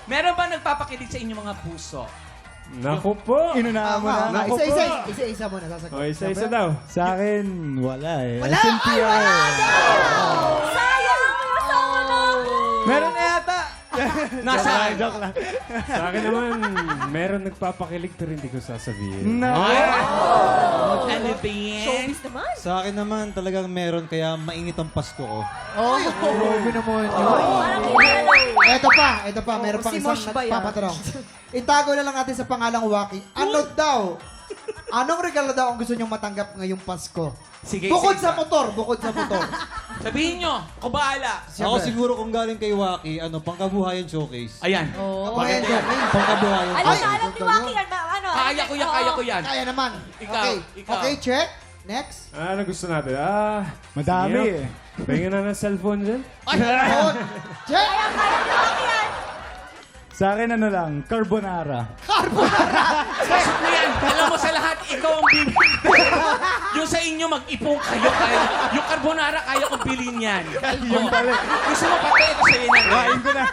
Meron ba nagpapakilig sa inyong mga puso? Naku po. Inunahan mo na. Naku po. Isa-isa mo na sasagot. O, isa-isa daw. Sa akin, wala eh. Wala? SMP Ay, wala ako. Sayang! Asawa na ako! Meron na yata. Nasaan? Joke lang. Sa akin naman, meron nagpapakilig pero hindi ko sasabihin. No. Ano ba yan? Showbiz naman. Sa akin naman talagang meron kaya mainit ang Pasko ko. Grabe naman yun. Parang kilala. Ito pa, meron pang si isang Mosh ba yan? nagpapatanong. Itago na lang natin sa pangalang Waki. Ano daw? Anong regalo daw ang gusto niyong matanggap ngayong Pasko? Sige, Bukod sige. sa motor, bukod sa motor. Sabihin nyo, ako bahala. Ako siguro kung galing kay Waki, pangkabuhayan showcase. Ayan. Okay, Pangkabuhayan Alam na, showcase. alam ni Waki yan. Ano? Kaya ko yan, kaya ko yan. Kaya naman. Ikaw, Okay, ikaw. okay, check. Next. Ano gusto natin? Madami sige. eh. Tingin na ng cellphone dyan. Ay, Phone. Check. Kaya ni Waki yan. Sa akin ano lang, carbonara. pasok mo yan. Alam mo sa lahat, ikaw ang bibili. Yung sa inyo, mag-ipong kayo. Yung carbonara, kaya kong bilhin yan. Yung pala. Gusto mo pati ito sa'yo na. Kain ko na.